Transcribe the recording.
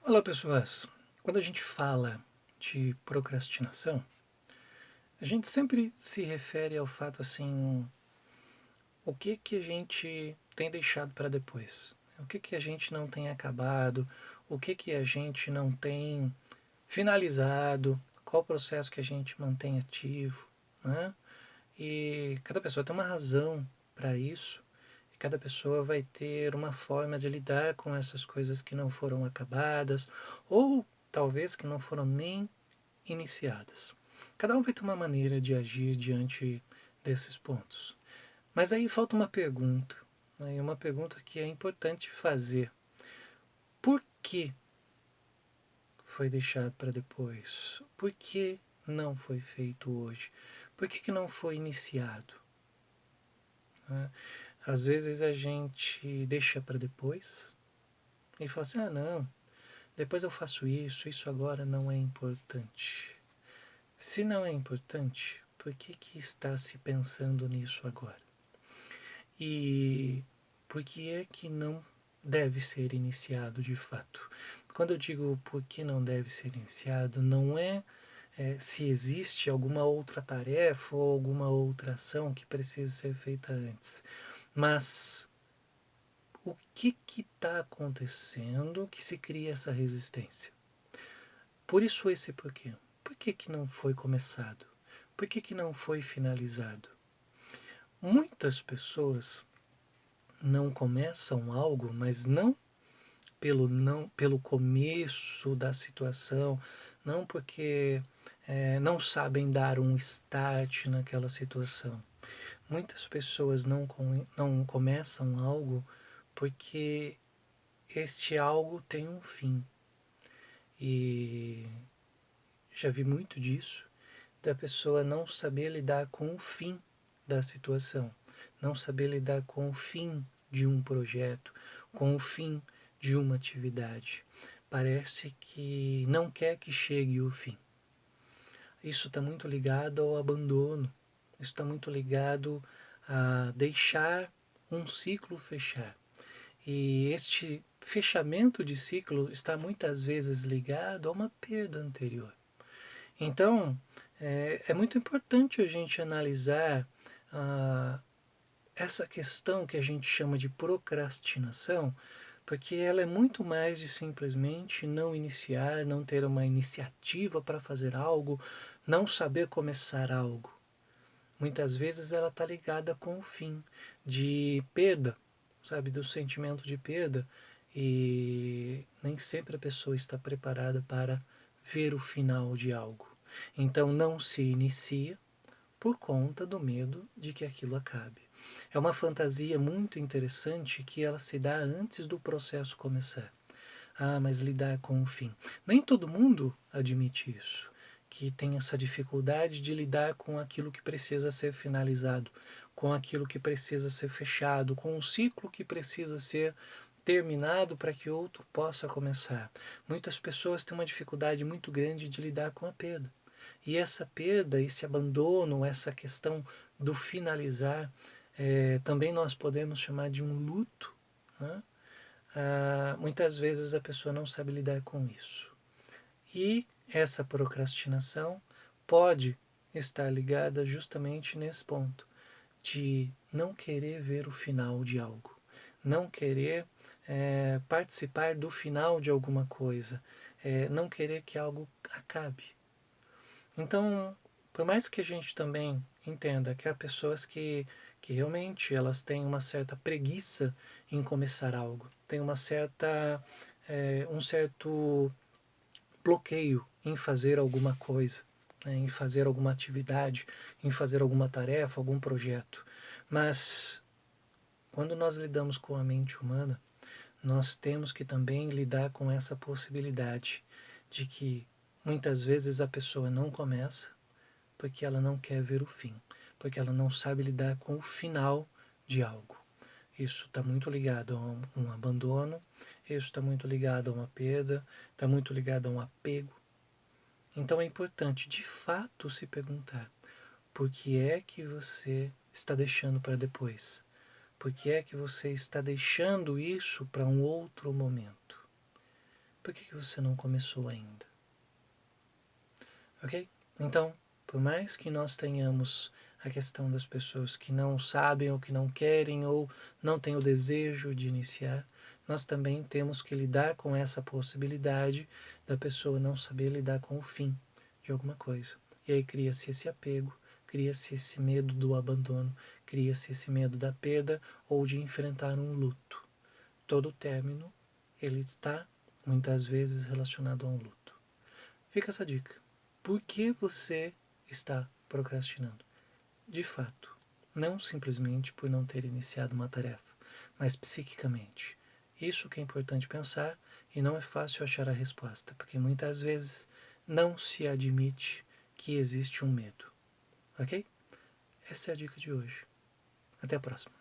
Olá, pessoas. Quando a gente fala de procrastinação, a gente sempre se refere ao fato assim, o que que a gente tem deixado para depois? O que que a gente não tem acabado? O que que a gente não tem finalizado? Qual o processo que a gente mantém ativo, né? E cada pessoa tem uma razão para isso. E cada pessoa vai ter uma forma de lidar com essas coisas que não foram acabadas ou talvez que não foram nem iniciadas. Cada um vai ter uma maneira de agir diante desses pontos. Mas aí falta uma pergunta, né? E uma pergunta que é importante fazer. Por que foi deixado para depois? Por que não foi feito hoje? Por que não foi iniciado, né? Às vezes a gente deixa para depois e fala assim: ah, não, depois eu faço isso, isso agora não é importante. Se não é importante, por que está se pensando nisso agora? E por que é que não deve ser iniciado de fato? Quando eu digo por que não deve ser iniciado, não é se existe alguma outra tarefa ou alguma outra ação que precisa ser feita antes, mas o que está acontecendo que se cria essa resistência? Por isso esse porquê. Por que não foi começado? Por que não foi finalizado? Muitas pessoas não começam algo, mas não pelo começo da situação, não porque não sabem dar um start naquela situação. Muitas pessoas não começam algo porque este algo tem um fim. E já vi muito disso, da pessoa não saber lidar com o fim da situação, não saber lidar com o fim de um projeto, com o fim de uma atividade. Parece que não quer que chegue o fim. Isso está muito ligado ao abandono, isso está muito ligado a deixar um ciclo fechar. E este fechamento de ciclo está muitas vezes ligado a uma perda anterior. Então, é muito importante a gente analisar ah, essa questão que a gente chama de procrastinação, porque ela é muito mais de simplesmente não iniciar, não ter uma iniciativa para fazer algo, não saber começar algo. Muitas vezes ela está ligada com o fim de perda, sabe, do sentimento de perda, e nem sempre a pessoa está preparada para ver o final de algo. Então não se inicia por conta do medo de que aquilo acabe. É uma fantasia muito interessante que ela se dá antes do processo começar. Ah, mas lidar com o fim. Nem todo mundo admite isso, que tem essa dificuldade de lidar com aquilo que precisa ser finalizado, com aquilo que precisa ser fechado, com o ciclo que precisa ser terminado para que outro possa começar. Muitas pessoas têm uma dificuldade muito grande de lidar com a perda. E essa perda, esse abandono, essa questão do finalizar, também nós podemos chamar de um luto, né? Muitas vezes a pessoa não sabe lidar com isso. E essa procrastinação pode estar ligada justamente nesse ponto, de não querer ver o final de algo, não querer participar do final de alguma coisa, não querer que algo acabe. Então, por mais que a gente também entenda que há pessoas que realmente elas têm uma certa preguiça em começar algo, tem um certo bloqueio em fazer alguma coisa, né, em fazer alguma atividade, em fazer alguma tarefa, algum projeto. Mas quando nós lidamos com a mente humana, nós temos que também lidar com essa possibilidade de que muitas vezes a pessoa não começa porque ela não quer ver o fim, porque ela não sabe lidar com o final de algo. Isso está muito ligado a um abandono, isso está muito ligado a uma perda, está muito ligado a um apego. Então é importante, de fato, se perguntar: por que é que você está deixando para depois? Por que é que você está deixando isso para um outro momento? por que você não começou ainda? Ok? Então, por mais que nós tenhamos a questão das pessoas que não sabem ou que não querem ou não têm o desejo de iniciar, nós também temos que lidar com essa possibilidade da pessoa não saber lidar com o fim de alguma coisa. E aí cria-se esse apego, cria-se esse medo do abandono, cria-se esse medo da perda ou de enfrentar um luto. Todo término, ele está muitas vezes relacionado a um luto. Fica essa dica. Por que você está procrastinando? De fato, não simplesmente por não ter iniciado uma tarefa, mas psiquicamente. Isso que é importante pensar e não é fácil achar a resposta, porque muitas vezes não se admite que existe um medo. Ok? Essa é a dica de hoje. Até a próxima.